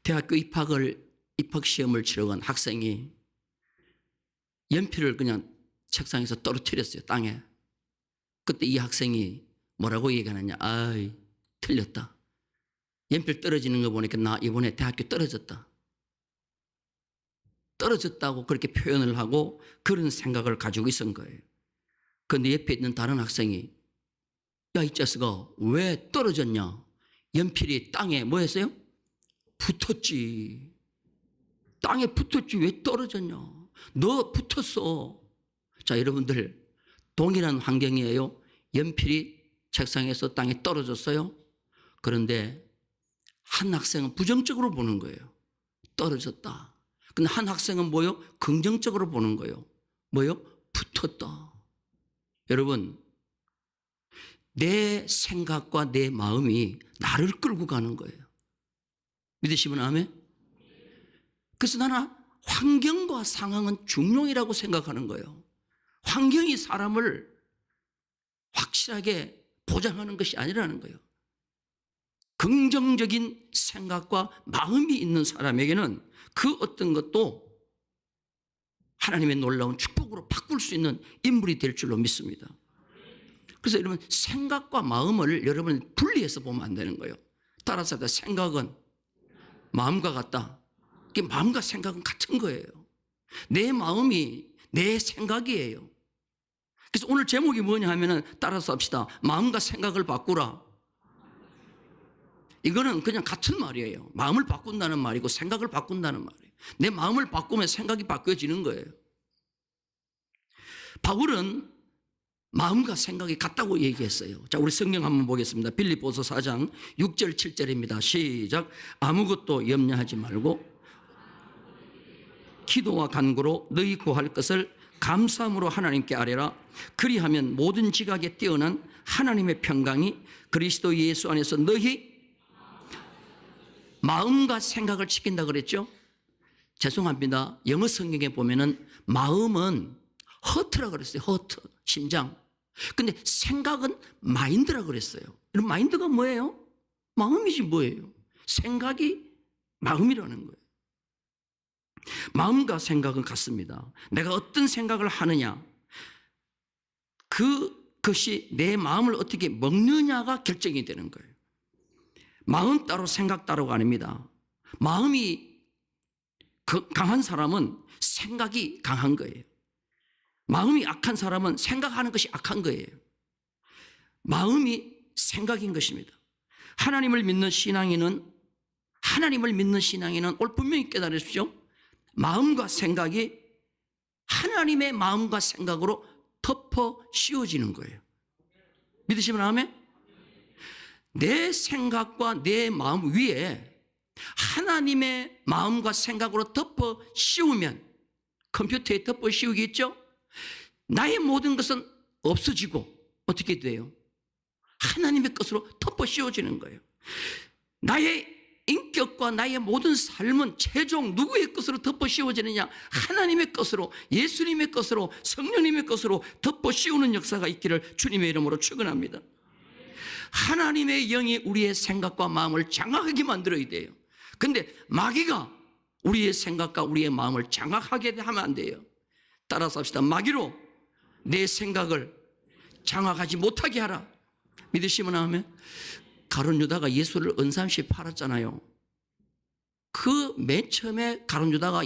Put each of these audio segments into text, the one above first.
대학교 입학 시험을 치러 간 학생이 연필을 그냥 책상에서 떨어뜨렸어요, 땅에. 그때 이 학생이 뭐라고 얘기하느냐. 아이, 틀렸다. 연필 떨어지는 거 보니까 나 이번에 대학교 떨어졌다. 떨어졌다고 그렇게 표현을 하고 그런 생각을 가지고 있은 거예요. 그런데 옆에 있는 다른 학생이 야, 이 자식아, 왜 떨어졌냐? 연필이 땅에 뭐 했어요? 붙었지. 땅에 붙었지. 왜 떨어졌냐? 너 붙었어. 자, 여러분들, 동일한 환경이에요. 연필이 책상에서 땅에 떨어졌어요. 그런데 한 학생은 부정적으로 보는 거예요. 떨어졌다. 근데 한 학생은 뭐요? 긍정적으로 보는 거예요. 뭐요? 붙었다. 여러분, 내 생각과 내 마음이 나를 끌고 가는 거예요. 믿으시면 아멘? 그래서 나는 환경과 상황은 중용이라고 생각하는 거예요. 환경이 사람을 확실하게 보장하는 것이 아니라는 거예요. 긍정적인 생각과 마음이 있는 사람에게는 그 어떤 것도 하나님의 놀라운 축복으로 바꿀 수 있는 인물이 될 줄로 믿습니다. 그래서 여러분, 생각과 마음을 여러분 분리해서 보면 안 되는 거예요. 따라서 생각은 마음과 같다. 마음과 생각은 같은 거예요. 내 마음이 내 생각이에요. 그래서 오늘 제목이 뭐냐 하면은 따라서 합시다. 마음과 생각을 바꾸라. 이거는 그냥 같은 말이에요. 마음을 바꾼다는 말이고 생각을 바꾼다는 말이에요. 내 마음을 바꾸면 생각이 바뀌어지는 거예요. 바울은 마음과 생각이 같다고 얘기했어요. 자, 우리 성경 한번 보겠습니다. 빌립보서 4장 6절 7절입니다. 시작. 아무것도 염려하지 말고 기도와 간구로 너희 구할 것을 감사함으로 하나님께 아뢰라. 그리하면 모든 지각에 뛰어난 하나님의 평강이 그리스도 예수 안에서 너희 마음과 생각을 지킨다 그랬죠? 죄송합니다. 영어 성경에 보면은 마음은 허트라 그랬어요. 허트, 심장. 근데 생각은 마인드라 그랬어요. 그럼 마인드가 뭐예요? 마음이지 뭐예요? 생각이 마음이라는 거예요. 마음과 생각은 같습니다. 내가 어떤 생각을 하느냐, 그것이 내 마음을 어떻게 먹느냐가 결정이 되는 거예요. 마음 따로 생각 따로가 아닙니다. 마음이 강한 사람은 생각이 강한 거예요. 마음이 악한 사람은 생각하는 것이 악한 거예요. 마음이 생각인 것입니다. 하나님을 믿는 신앙인은 오늘 분명히 깨달으십시오. 마음과 생각이 하나님의 마음과 생각으로 덮어 씌워지는 거예요. 믿으시면 아멘? 내 생각과 내 마음 위에 하나님의 마음과 생각으로 덮어 씌우면, 컴퓨터에 덮어 씌우겠죠? 나의 모든 것은 없어지고 어떻게 돼요? 하나님의 것으로 덮어 씌워지는 거예요. 나의 인격과 나의 모든 삶은 최종 누구의 것으로 덮어 씌워지느냐? 하나님의 것으로, 예수님의 것으로, 성령님의 것으로 덮어 씌우는 역사가 있기를 주님의 이름으로 축원합니다. 하나님의 영이 우리의 생각과 마음을 장악하게 만들어야 돼요. 근데 마귀가 우리의 생각과 우리의 마음을 장악하게 하면 안 돼요. 따라서 합시다. 마귀로 내 생각을 장악하지 못하게 하라. 믿으시면 아멘. 가룟 유다가 예수를 은삼시 팔았잖아요. 그 맨 처음에 가룟 유다가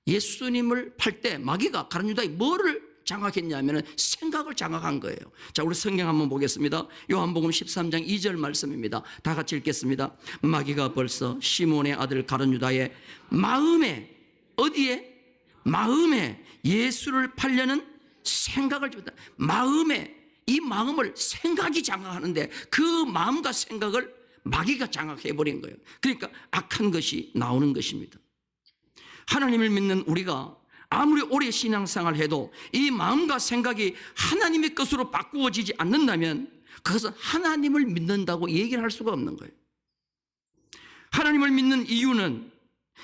예수님을 팔 때 마귀가 가룟 유다의 뭐를 장악했냐면 생각을 장악한 거예요. 자, 우리 성경 한번 보겠습니다. 요한복음 13장 2절 말씀입니다. 다 같이 읽겠습니다. 마귀가 벌써 시몬의 아들 가룟 유다의 마음에, 어디에? 마음에 예수를 팔려는 생각을 줬다. 마음에, 이 마음을 생각이 장악하는데 그 마음과 생각을 마귀가 장악해버린 거예요. 그러니까 악한 것이 나오는 것입니다. 하나님을 믿는 우리가 아무리 오래 신앙생활을 해도 이 마음과 생각이 하나님의 것으로 바꾸어지지 않는다면 그것은 하나님을 믿는다고 얘기를 할 수가 없는 거예요. 하나님을 믿는 이유는,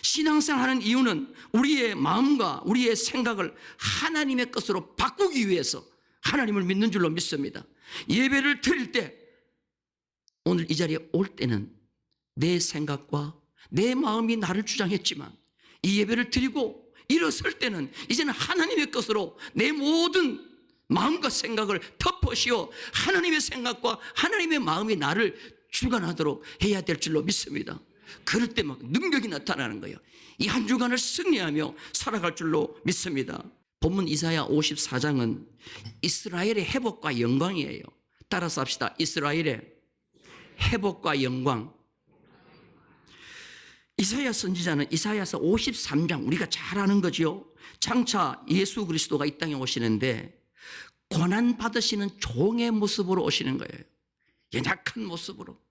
신앙생활하는 이유는 우리의 마음과 우리의 생각을 하나님의 것으로 바꾸기 위해서 하나님을 믿는 줄로 믿습니다. 예배를 드릴 때, 오늘 이 자리에 올 때는 내 생각과 내 마음이 나를 주장했지만 이 예배를 드리고 일어설 때는 이제는 하나님의 것으로 내 모든 마음과 생각을 덮어씌워 하나님의 생각과 하나님의 마음이 나를 주관하도록 해야 될 줄로 믿습니다. 그럴 때 막 능력이 나타나는 거예요. 이 한 주간을 승리하며 살아갈 줄로 믿습니다. 본문 이사야 54장은 이스라엘의 회복과 영광이에요. 따라서 합시다. 이스라엘의 회복과 영광. 이사야 선지자는 이사야서 53장, 우리가 잘 아는 거죠. 장차 예수 그리스도가 이 땅에 오시는데 고난 받으시는 종의 모습으로 오시는 거예요. 연약한 모습으로.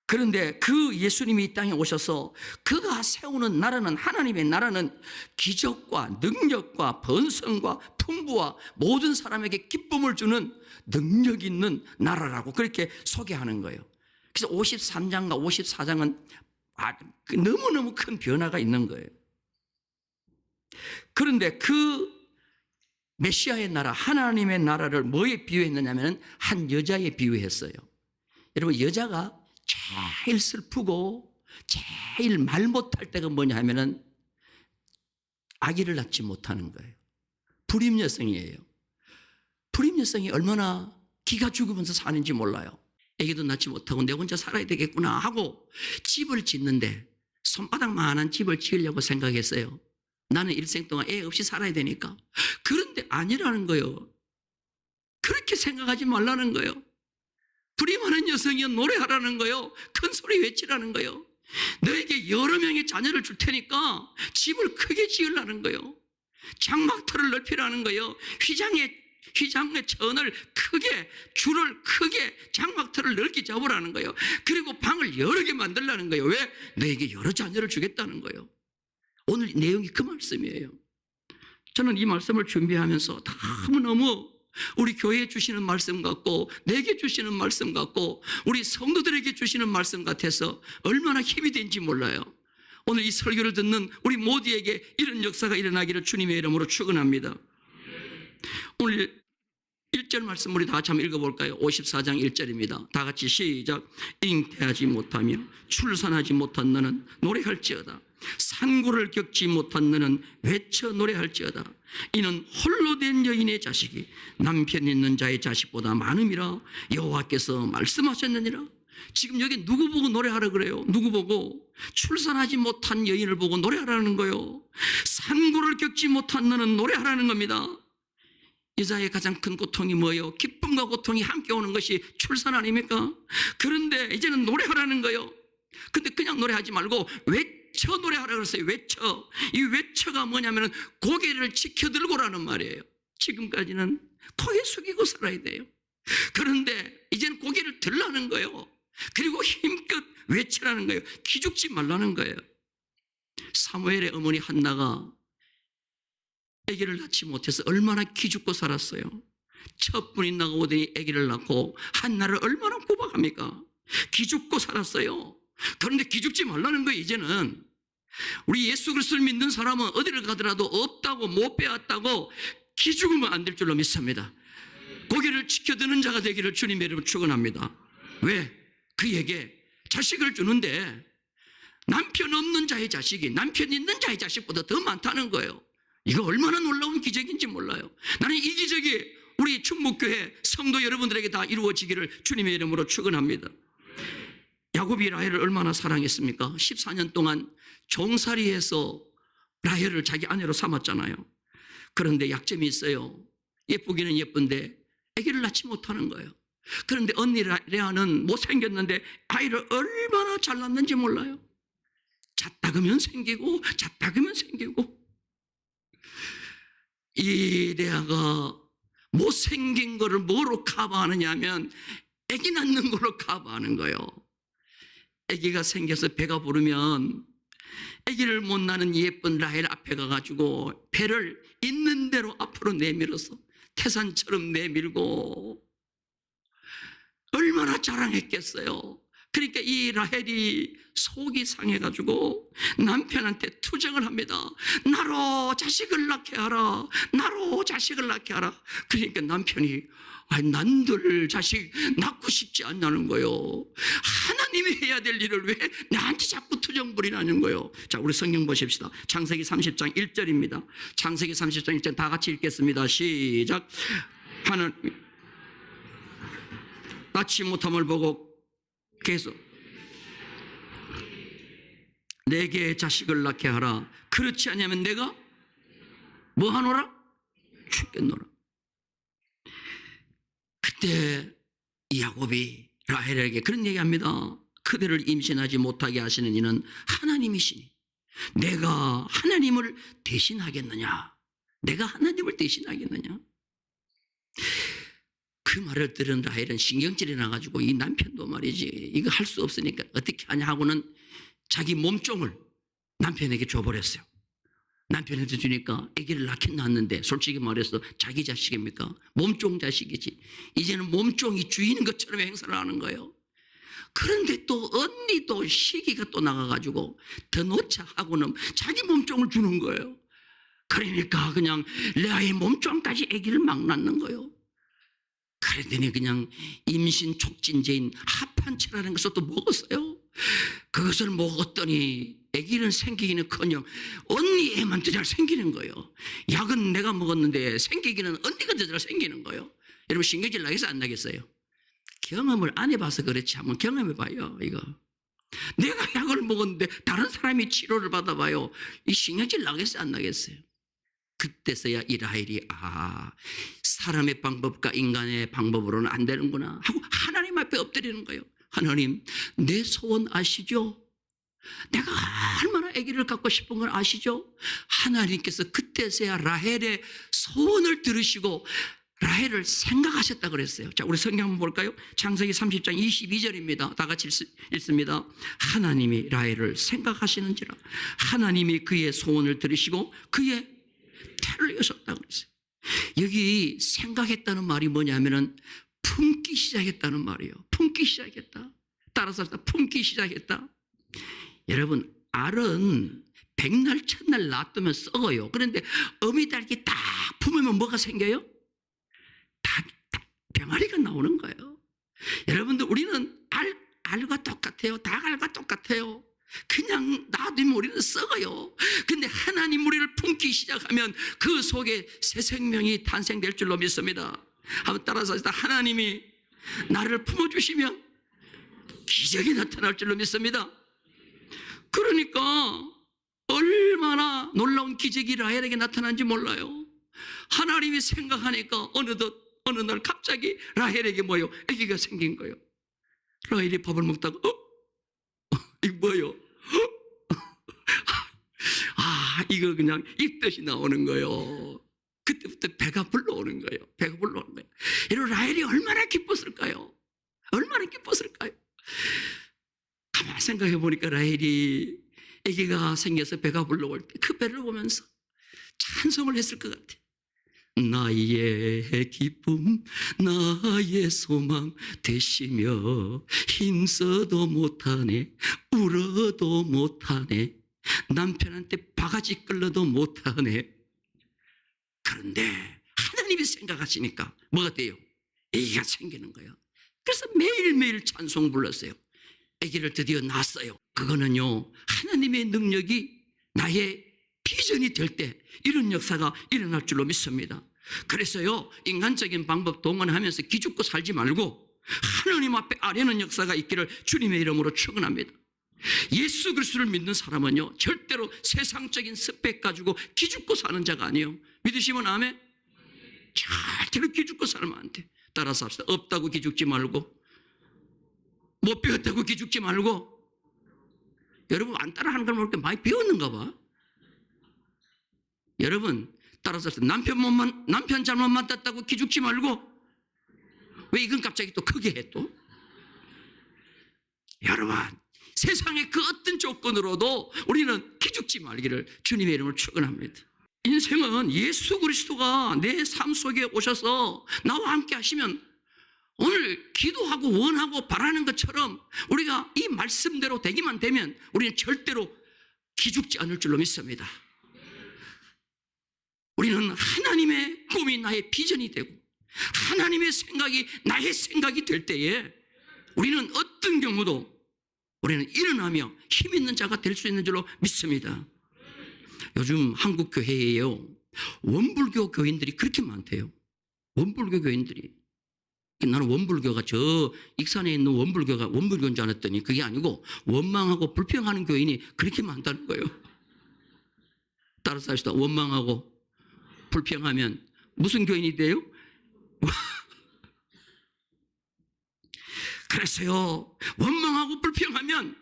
그런데 그 예수님이 이 땅에 오셔서 그가 세우는 나라는, 하나님의 나라는 기적과 능력과 번성과 풍부와 모든 사람에게 기쁨을 주는 능력 있는 나라라고 그렇게 소개하는 거예요. 그래서 53장과 54장은 너무너무 큰 변화가 있는 거예요. 그런데 그 메시아의 나라, 하나님의 나라를 뭐에 비유했느냐면 한 여자에 비유했어요. 여러분, 여자가 제일 슬프고 제일 말 못할 때가 뭐냐 하면은 아기를 낳지 못하는 거예요. 불임여성이에요. 불임여성이 얼마나 기가 죽으면서 사는지 몰라요. 아기도 낳지 못하고 내 혼자 살아야 되겠구나 하고 집을 짓는데 손바닥만한 집을 지으려고 생각했어요. 나는 일생 동안 애 없이 살아야 되니까. 그런데 아니라는 거예요. 그렇게 생각하지 말라는 거예요. 불임하는 여성이여 노래하라는 거예요. 큰 소리 외치라는 거예요. 너에게 여러 명의 자녀를 줄 테니까 집을 크게 지으라는 거예요. 장막터를 넓히라는 거예요. 휘장의 천을 크게, 줄을 크게, 장막터를 넓게 잡으라는 거예요. 그리고 방을 여러 개 만들라는 거예요. 왜? 너에게 여러 자녀를 주겠다는 거예요. 오늘 내용이 그 말씀이에요. 저는 이 말씀을 준비하면서 너무너무 우리 교회에 주시는 말씀 같고 내게 주시는 말씀 같고 우리 성도들에게 주시는 말씀 같아서 얼마나 힘이 된지 몰라요. 오늘 이 설교를 듣는 우리 모두에게 이런 역사가 일어나기를 주님의 이름으로 축원합니다. 오늘 1절 말씀 우리 다 같이 한번 읽어볼까요? 54장 1절입니다. 다 같이 시작. 잉태하지 못하며 출산하지 못한 너는 노래할지어다. 산고를 겪지 못한 너는 외쳐 노래할지어다. 이는 홀로 된 여인의 자식이 남편 있는 자의 자식보다 많음이라 여호와께서 말씀하셨느니라. 지금 여기 누구 보고 노래하라 그래요? 누구 보고? 출산하지 못한 여인을 보고 노래하라는 거예요. 산고를 겪지 못한 너는 노래하라는 겁니다. 여자의 가장 큰 고통이 뭐예요? 기쁨과 고통이 함께 오는 것이 출산 아닙니까? 그런데 이제는 노래하라는 거예요. 근데 그냥 노래하지 말고 외쳐 노래하라 그랬어요. 외쳐. 이 외쳐가 뭐냐면 고개를 치켜들고라는 말이에요. 지금까지는 고개 숙이고 살아야 돼요. 그런데 이제는 고개를 들라는 거예요. 그리고 힘껏 외치라는 거예요. 기죽지 말라는 거예요. 사무엘의 어머니 한나가 아기를 낳지 못해서 얼마나 기죽고 살았어요. 첫 분이 나오더니 아기를 낳고 한나를 얼마나 구박합니까? 기죽고 살았어요. 그런데 기죽지 말라는 거예요. 이제는 우리 예수 그리스도를 믿는 사람은 어디를 가더라도 없다고 못 빼앗다고 기죽으면 안 될 줄로 믿습니다. 고개를 지켜드는 자가 되기를 주님의 이름으로 축원합니다. 왜? 그에게 자식을 주는데 남편 없는 자의 자식이 남편 있는 자의 자식보다 더 많다는 거예요. 이거 얼마나 놀라운 기적인지 몰라요. 나는 이 기적이 우리 충북교회 성도 여러분들에게 다 이루어지기를 주님의 이름으로 축원합니다. 야곱이 라헬을 얼마나 사랑했습니까? 14년 동안 종살이해서 라헬을 자기 아내로 삼았잖아요. 그런데 약점이 있어요. 예쁘기는 예쁜데 아기를 낳지 못하는 거예요. 그런데 언니 레아는 못생겼는데 아이를 얼마나 잘 낳는지 몰라요. 잤다그면 생기고 잤다그면 생기고. 이 레아가 못생긴 거를 뭐로 커버하느냐 하면 아기 낳는 걸로 커버하는 거예요. 아기가 생겨서 배가 부르면 아기를 못 낳는 예쁜 라헬 앞에 가가지고 배를 있는 대로 앞으로 내밀어서 태산처럼 내밀고 얼마나 자랑했겠어요. 그러니까 이 라헬이 속이 상해가지고 남편한테 투정을 합니다. 나로 자식을 낳게 하라. 나로 자식을 낳게 하라. 그러니까 남편이 난들 자식 낳고 싶지 않다는 거요. 하나님이 해야 될 일을 왜 나한테 자꾸 투정 부리라는 거요. 자, 우리 성경 보십시다. 창세기 30장 1절입니다. 창세기 30장 1절 다 같이 읽겠습니다. 시작. 하나님 낳지 못함을 보고 계속 내게 자식을 낳게 하라. 그렇지 않으면 내가 뭐 하노라? 죽겠노라. 그때 야곱이 라헬에게 그런 얘기합니다. 그대를 임신하지 못하게 하시는 이는 하나님이시니 내가 하나님을 대신하겠느냐? 내가 하나님을 대신하겠느냐? 그 말을 들은 라헬은 신경질이 나가지고 이 남편도 말이지 이거 할 수 없으니까 어떻게 하냐 하고는 자기 몸종을 남편에게 줘버렸어요. 남편한테 주니까 아기를 낳긴 낳았는데 솔직히 말해서 자기 자식입니까? 몸종 자식이지. 이제는 몸종이 주인인 것처럼 행사를 하는 거예요. 그런데 또 언니도 시기가 또 나가가지고 더 놓자 하고는 자기 몸종을 주는 거예요. 그러니까 그냥 레아의 몸종까지 아기를 막 낳는 거예요. 그랬더니 그냥 임신 촉진제인 합한체라는 것을 또 먹었어요. 그것을 먹었더니 아기는 생기기는커녕 언니 애만 더 잘 생기는 거예요. 약은 내가 먹었는데 생기기는 언니가 더 잘 생기는 거예요. 여러분 신경질 나겠어요? 안 나겠어요? 경험을 안 해봐서 그렇지 한번 경험해봐요. 이거 내가 약을 먹었는데 다른 사람이 치료를 받아봐요. 이 신경질 나겠어요? 안 나겠어요? 그때서야 이 라헬이 사람의 방법과 인간의 방법으로는 안 되는구나 하고 하나님 앞에 엎드리는 거예요. 하나님, 내 소원 아시죠? 내가 얼마나 아기를 갖고 싶은 걸 아시죠? 하나님께서 그때서야 라헬의 소원을 들으시고 라헬을 생각하셨다 그랬어요. 자, 우리 성경 한번 볼까요? 창세기 30장 22절입니다. 다 같이 읽습니다. 하나님이 라헬을 생각하시는지라 하나님이 그의 소원을 들으시고 그의 태를 여셨다 그랬어요. 여기 생각했다는 말이 뭐냐면은 품기 시작했다는 말이에요. 품기 시작했다. 따라서 품기 시작했다. 여러분, 알은 백날 첫날 놔두면 썩어요. 그런데 어미닭이 딱 품으면 뭐가 생겨요? 다 병아리가 나오는 거예요. 여러분들 우리는 알과 똑같아요. 닭알과 똑같아요. 그냥 놔두면 우리는 썩어요. 근데 하나님 우리를 품기 시작하면 그 속에 새 생명이 탄생될 줄로 믿습니다. 한번 따라서 하나님이 나를 품어주시면 기적이 나타날 줄로 믿습니다. 그러니까 얼마나 놀라운 기적이 라헬에게 나타난지 몰라요. 하나님이 생각하니까 어느 날 갑자기 라헬에게 뭐요? 아기가 생긴 거예요. 라헬이 밥을 먹다가 이거 뭐요? 이거 그냥 입덧이 나오는 거예요. 그때부터 배가 불러오는 거예요. 배가 불러오는 거예요. 이런 라헬이 얼마나 기뻤을까요? 얼마나 기뻤을까요? 가만히 생각해 보니까 라헬이 아기가 생겨서 배가 불러올 때 그 배를 보면서 찬송을 했을 것 같아요. 나의 기쁨 나의 소망 되시며 힘써도 못하네 울어도 못하네 남편한테 바가지 끌러도 못하네. 그런데 하나님이 생각하시니까 뭐가 돼요? 아기가 생기는 거예요. 그래서 매일매일 찬송 불렀어요. 아기를 드디어 낳았어요. 그거는요 하나님의 능력이 나의 비전이 될 때 이런 역사가 일어날 줄로 믿습니다. 그래서요 인간적인 방법 동원하면서 기죽고 살지 말고 하나님 앞에 아뢰는 역사가 있기를 주님의 이름으로 축원합니다. 예수 그리스도를 믿는 사람은요 절대로 세상적인 스펙 가지고 기죽고 사는 자가 아니에요. 믿으시면 아멘. 절대로 기죽고 살면 안 돼. 따라서 합시다. 없다고 기죽지 말고 못 배웠다고 기죽지 말고. 여러분 안 따라하는 걸 모르게 많이 배웠는가 봐. 여러분 따라서 남편 잘못 만났다고 기죽지 말고. 왜 이건 갑자기 또 크게 해 또? 여러분 세상의 그 어떤 조건으로도 우리는 기죽지 말기를 주님의 이름으로 축원합니다. 인생은 예수 그리스도가 내 삶 속에 오셔서 나와 함께 하시면 오늘 기도하고 원하고 바라는 것처럼 우리가 이 말씀대로 되기만 되면 우리는 절대로 기죽지 않을 줄로 믿습니다. 우리는 하나님의 꿈이 나의 비전이 되고 하나님의 생각이 나의 생각이 될 때에 우리는 어떤 경우도 우리는 일어나며 힘 있는 자가 될 수 있는 줄로 믿습니다. 요즘 한국 교회에요, 원불교 교인들이 그렇게 많대요. 원불교 교인들이. 나는 원불교가 저 익산에 있는 원불교가 원불교인 줄 알았더니 그게 아니고 원망하고 불평하는 교인이 그렇게 많다는 거예요. 따라서 합시다. 원망하고 불평하면 무슨 교인이 돼요? 그래서요, 원망하고 불평하면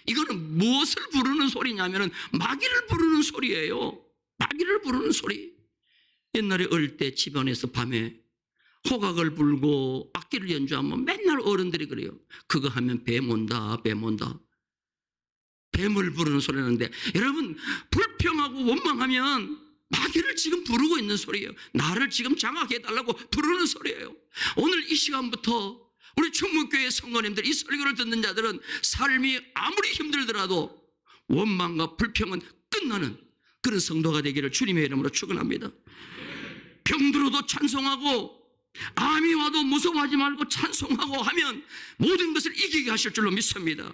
이거는 무엇을 부르는 소리냐면 마귀를 부르는 소리예요. 마귀를 부르는 소리. 옛날에 어릴 때 집안에서 밤에 호각을 불고 악기를 연주하면 맨날 어른들이 그래요. 그거 하면 뱀 온다, 뱀 온다. 뱀을 부르는 소리라는데, 여러분, 불평하고 원망하면 마귀를 지금 부르고 있는 소리예요. 나를 지금 장악해달라고 부르는 소리예요. 오늘 이 시간부터 우리 충무교회 성도님들, 이 설교를 듣는 자들은 삶이 아무리 힘들더라도 원망과 불평은 끝나는 그런 성도가 되기를 주님의 이름으로 축원합니다. 병들어도 찬송하고 암이 와도 무서워하지 말고 찬송하고 하면 모든 것을 이기게 하실 줄로 믿습니다.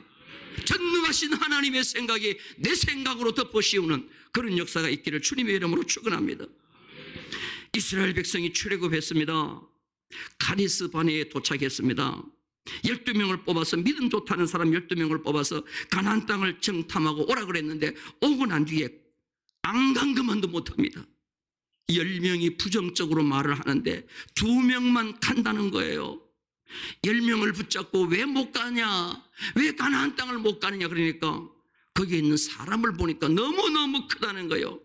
전능하신 하나님의 생각이 내 생각으로 덮어 씌우는 그런 역사가 있기를 주님의 이름으로 축원합니다. 이스라엘 백성이 출애굽했습니다. 가데스 바네에 도착했습니다. 12명을 뽑아서 믿음 좋다는 사람 12명을 뽑아서 가나안 땅을 정탐하고 오라 그랬는데 오고 난 뒤에 안 간 것만도 못합니다. 10명이 부정적으로 말을 하는데 2명만 간다는 거예요. 10명을 붙잡고 왜 못 가냐, 왜 가나안 땅을 못 가느냐 그러니까 거기에 있는 사람을 보니까 너무너무 크다는 거예요.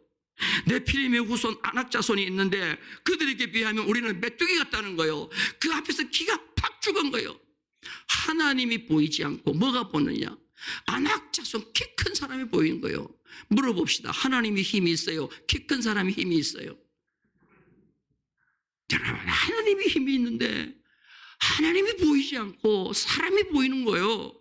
네피림의 후손 아낙 자손이 있는데 그들에게 비하면 우리는 메뚜기 같다는 거예요. 그 앞에서 기가 팍 죽은 거예요. 하나님이 보이지 않고 뭐가 보느냐, 아낙 자손 키 큰 사람이 보이는 거예요. 물어봅시다. 하나님이 힘이 있어요? 키 큰 사람이 힘이 있어요? 여러분, 하나님이 힘이 있는데 하나님이 보이지 않고 사람이 보이는 거예요.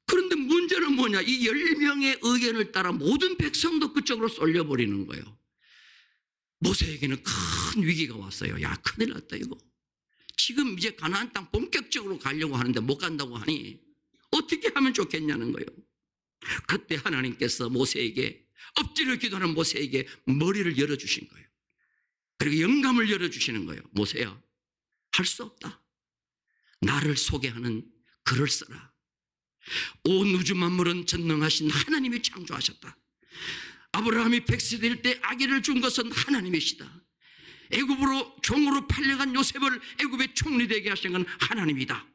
그런데 문제는 뭐냐, 이 10명의 의견을 따라 모든 백성도 그쪽으로 쏠려버리는 거예요. 모세에게는 큰 위기가 왔어요. 야, 큰일 났다 이거. 지금 이제 가나안 땅 본격적으로 가려고 하는데 못 간다고 하니 어떻게 하면 좋겠냐는 거예요. 그때 하나님께서 모세에게, 엎드려 기도하는 모세에게 머리를 열어주신 거예요. 그리고 영감을 열어주시는 거예요. 모세야, 할 수 없다. 나를 소개하는 글을 써라. 온 우주 만물은 전능하신 하나님이 창조하셨다. 아브라함이 100세 될 때 아기를 준 것은 하나님이시다. 애굽으로 종으로 팔려간 요셉을 애굽의 총리 되게 하신 건 하나님이다.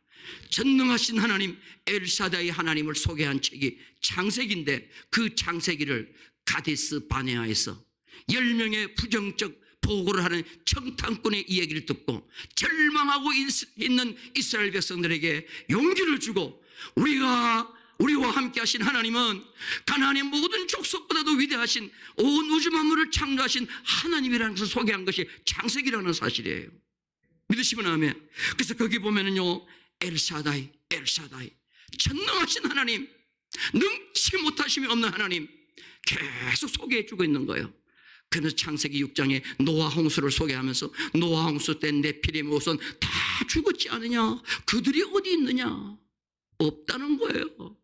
전능하신 하나님 엘사다의 하나님을 소개한 책이 창세기인데 그 창세기를 가데스 바네아에서 10명의 부정적 보고를 하는 청탄꾼의 이야기를 듣고 절망하고 있는 이스라엘 백성들에게 용기를 주고, 우리와 함께 하신 하나님은 가나안의 모든 족속보다도 위대하신 온 우주 만물을 창조하신 하나님이라는 것을 소개한 것이 창세기라는 사실이에요. 믿으시면 아멘. 그래서 거기 보면은요, 엘사다이 전능하신 하나님, 능치 못하심이 없는 하나님 계속 소개해주고 있는 거예요. 그래서 창세기 6장에 노아 홍수를 소개하면서 노아 홍수 때 네피림의 후손 다 죽었지 않느냐, 그들이 어디 있느냐, 없다는 거예요.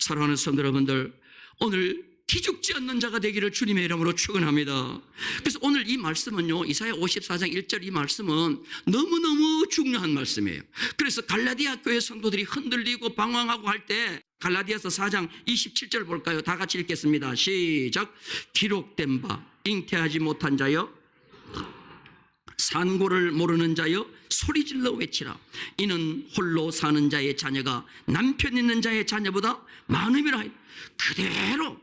사랑하는 성도 여러분들, 오늘 기죽지 않는 자가 되기를 주님의 이름으로 축원합니다. 그래서 오늘 이 말씀은요, 이사야 54장 1절 이 말씀은 너무너무 중요한 말씀이에요. 그래서 갈라디아 교회 성도들이 흔들리고 방황하고 할 때 갈라디아서 4장 27절 볼까요? 다 같이 읽겠습니다. 시작. 기록된 바 잉태하지 못한 자여, 산고를 모르는 자여, 소리질러 외치라. 이는 홀로 사는 자의 자녀가 남편 있는 자의 자녀보다 많음이라. 그대로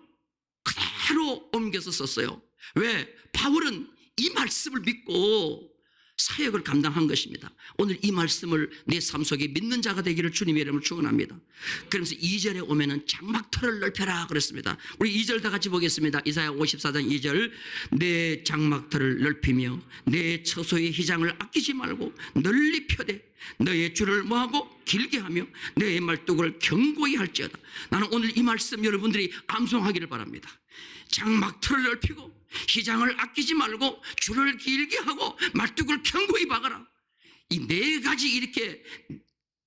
옮겨서 썼어요. 왜? 바울은 이 말씀을 믿고 사역을 감당한 것입니다. 오늘 이 말씀을 내 삶 속에 믿는 자가 되기를 주님의 이름으로 축원합니다. 그러면서 2절에 오면은 장막터를 넓혀라 그랬습니다. 우리 2절 다 같이 보겠습니다. 이사야 54장 2절. 내 장막터를 넓히며 내 처소의 휘장을 아끼지 말고 널리 펴되 너의 줄을 뭐하고 길게 하며 너의 말뚝을 견고히 할지어다. 나는 오늘 이 말씀 여러분들이 암송하기를 바랍니다. 장막터를 넓히고 휘장을 아끼지 말고 줄을 길게 하고 말뚝을 견고히 박아라. 이 네 가지 이렇게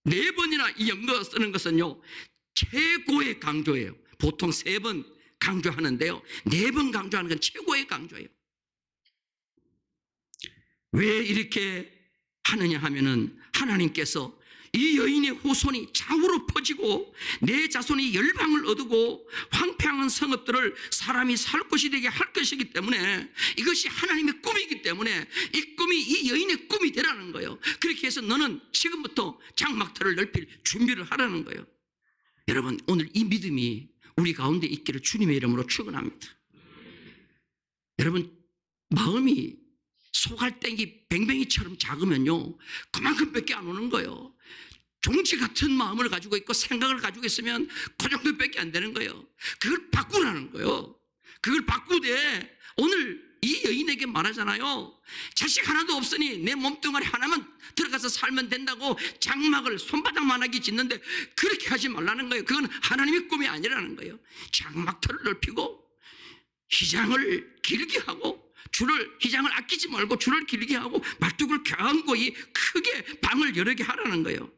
네 번이나 이 연거 쓰는 것은요 최고의 강조예요. 보통 3번 강조하는데요 4번 강조하는 건 최고의 강조예요. 왜 이렇게 하느냐 하면은 하나님께서 이 여인의 후손이 좌우로 퍼지고 내 자손이 열방을 얻고 황폐한 성읍들을 사람이 살 곳이 되게 할 것이기 때문에, 이것이 하나님의 꿈이기 때문에 이 꿈이 이 여인의 꿈이 되라는 거예요. 그렇게 해서 너는 지금부터 장막터를 넓힐 준비를 하라는 거예요. 여러분, 오늘 이 믿음이 우리 가운데 있기를 주님의 이름으로 축원합니다. 여러분, 마음이 소갈땡이 뱅뱅이처럼 작으면요 그만큼밖에 안 오는 거예요. 종지 같은 마음을 가지고 있고 생각을 가지고 있으면 그 정도밖에 안 되는 거예요. 그걸 바꾸라는 거예요. 그걸 바꾸되 오늘 이 여인에게 말하잖아요. 자식 하나도 없으니 내 몸뚱아리 하나만 들어가서 살면 된다고 장막을 손바닥만하게 짓는데 그렇게 하지 말라는 거예요. 그건 하나님의 꿈이 아니라는 거예요. 장막터를 넓히고 휘장을 길게 하고 휘장을 아끼지 말고 줄을 길게 하고 말뚝을 견고히 크게 방을 여러 개 하라는 거예요.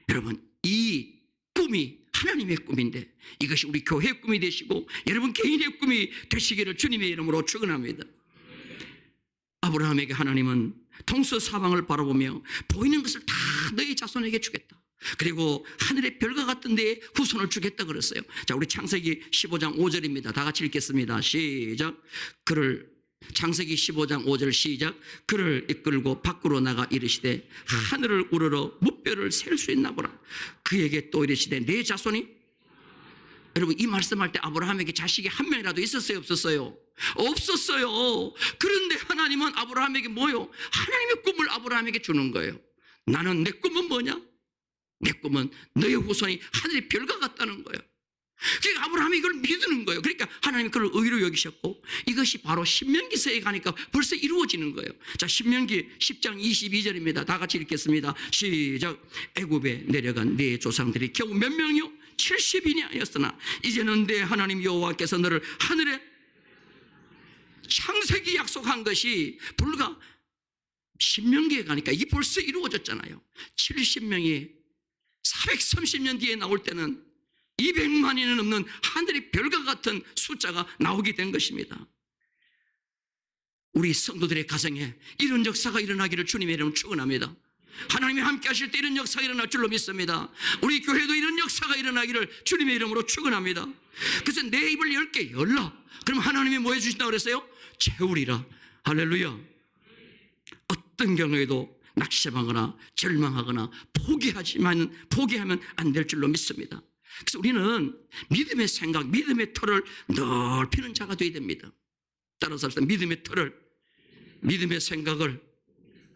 여러분, 이 꿈이 하나님의 꿈인데 이것이 우리 교회의 꿈이 되시고 여러분 개인의 꿈이 되시기를 주님의 이름으로 축원합니다. 아브라함에게 하나님은 동서사방을 바라보며 보이는 것을 다 너희 자손에게 주겠다. 그리고 하늘의 별과 같은 데에 후손을 주겠다 그랬어요. 자, 우리 창세기 15장 5절입니다. 다 같이 읽겠습니다. 시작. 창세기 15장 5절 시작. 그를 이끌고 밖으로 나가 이르시되 하늘을 우러러 무뼈를 셀 수 있나 보라. 그에게 또 이르시되 내 자손이, 여러분 이 말씀할 때 아브라함에게 자식이 한 명이라도 있었어요 없었어요? 없었어요. 그런데 하나님은 아브라함에게 뭐요? 하나님의 꿈을 아브라함에게 주는 거예요. 나는 내 꿈은 뭐냐? 내 꿈은 너의 후손이 하늘의 별과 같다는 거예요. 그러니까 아브라함이 이걸 믿는 거예요. 그러니까 하나님이 그걸 의로 여기셨고 이것이 바로 신명기서에 가니까 벌써 이루어지는 거예요. 자, 신명기 10장 22절입니다. 다 같이 읽겠습니다. 시작. 애굽에 내려간 네 조상들이 겨우 몇 명이요? 70인이 아니었으나 이제는 내 하나님 여호와께서 너를 하늘에, 창세기 약속한 것이 불과 신명기에 가니까 이게 벌써 이루어졌잖아요. 70명이 430년 뒤에 나올 때는 200만이 넘는 하늘의 별과 같은 숫자가 나오게 된 것입니다. 우리 성도들의 가정에 이런 역사가 일어나기를 주님의 이름으로 축원합니다. 하나님이 함께 하실 때 이런 역사가 일어날 줄로 믿습니다. 우리 교회도 이런 역사가 일어나기를 주님의 이름으로 축원합니다. 그래서 내 입을 10개 열라. 그럼 하나님이 뭐 해주신다고 그랬어요? 채우리라. 할렐루야. 어떤 경우에도 낙심하거나 절망하거나 포기하면 안 될 줄로 믿습니다. 그래서 우리는 믿음의 생각, 믿음의 터를 넓히는 자가 되어야 됩니다. 따라서 믿음의 터를, 믿음의 생각을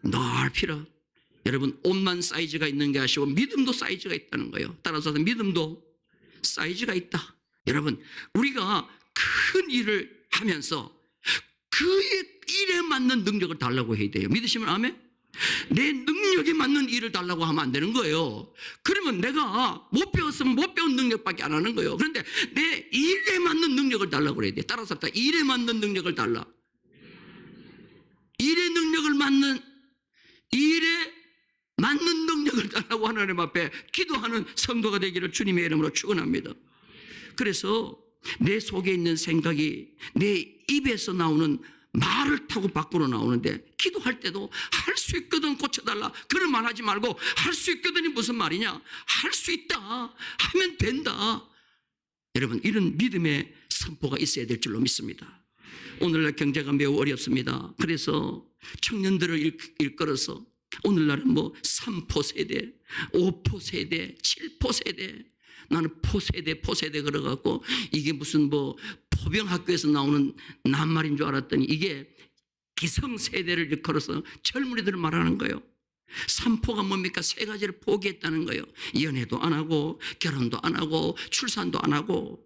넓히라. 여러분, 옷만 사이즈가 있는 게 아니고 믿음도 사이즈가 있다는 거예요. 따라서 믿음도 사이즈가 있다. 여러분, 우리가 큰 일을 하면서 그의 일에 맞는 능력을 달라고 해야 돼요. 믿으시면 아멘? 내 능력에 맞는 일을 달라고 하면 안 되는 거예요. 그러면 내가 못 배웠으면 못 배운 능력밖에 안 하는 거예요. 그런데 내 일에 맞는 능력을 달라고 그래야 돼. 따라서 일에 맞는 능력을 달라. 일에 맞는 능력을 달라고 하나님 앞에 기도하는 성도가 되기를 주님의 이름으로 축원합니다. 그래서 내 속에 있는 생각이 내 입에서 나오는 말을 타고 밖으로 나오는데, 기도할 때도 할 수 있거든 고쳐달라 그런 말 하지 말고 할 수 있거든이 무슨 말이냐? 할 수 있다 하면 된다. 여러분, 이런 믿음의 선포가 있어야 될 줄로 믿습니다. 오늘날 경제가 매우 어렵습니다. 그래서 청년들을 일컬어서 오늘날은 3포 세대, 5포 세대, 7포 세대, 나는 포세대 그래갖고 이게 무슨 포병학교에서 나오는 낱말인 줄 알았더니 이게 기성세대를 일컬어서 젊은이들을 말하는 거예요. 삼포가 뭡니까? 세 가지를 포기했다는 거예요. 연애도 안 하고 결혼도 안 하고 출산도 안 하고.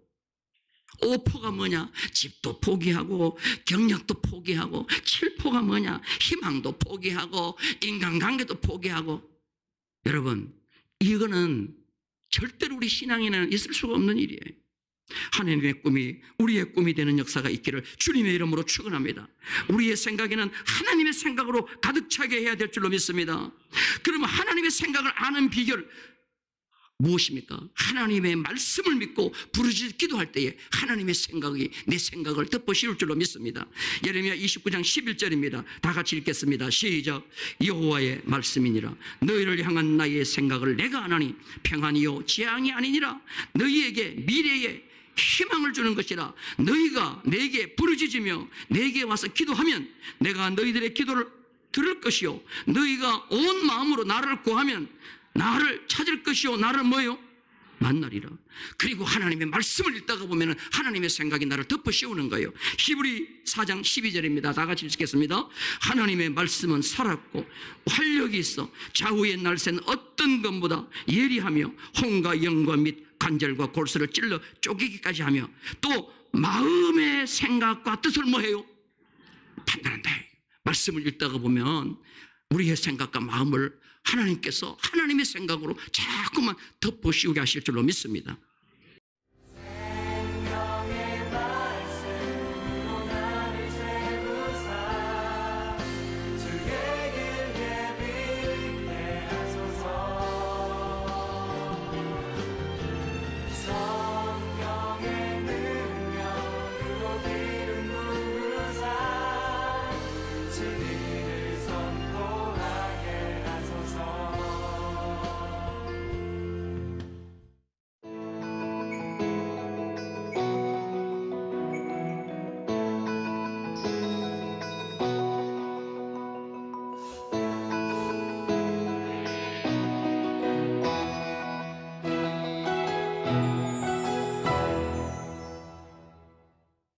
오포가 뭐냐? 집도 포기하고 경력도 포기하고. 칠포가 뭐냐? 희망도 포기하고 인간관계도 포기하고. 여러분, 이거는 절대로 우리 신앙에는 있을 수가 없는 일이에요. 하나님의 꿈이 우리의 꿈이 되는 역사가 있기를 주님의 이름으로 축원합니다. 우리의 생각에는 하나님의 생각으로 가득 차게 해야 될 줄로 믿습니다. 그러면 하나님의 생각을 아는 비결 무엇입니까? 하나님의 말씀을 믿고 부르짖어 기도할 때에 하나님의 생각이 내 생각을 덮어 씌울 줄로 믿습니다. 예레미야 29장 11절입니다. 다 같이 읽겠습니다. 시작. 여호와의 말씀이니라. 너희를 향한 나의 생각을 내가 아나니 평안이요 재앙이 아니니라. 너희에게 미래에 희망을 주는 것이라. 너희가 내게 부르짖으며 내게 와서 기도하면 내가 너희들의 기도를 들을 것이요 너희가 온 마음으로 나를 구하면 나를 찾을 것이요 나를 뭐요? 만나리라. 그리고 하나님의 말씀을 읽다가 보면 하나님의 생각이 나를 덮어 씌우는 거예요. 히브리 4장 12절입니다. 다 같이 읽겠습니다. 하나님의 말씀은 살았고 활력이 있어 좌우의 날새는 어떤 것보다 예리하며 혼과 영과 및 관절과 골수를 찔러 쪼개기까지 하며 또 마음의 생각과 뜻을 뭐해요? 판단한다. 말씀을 읽다가 보면 우리의 생각과 마음을 하나님께서 하나님의 생각으로 자꾸만 덮어 씌우게 하실 줄로 믿습니다.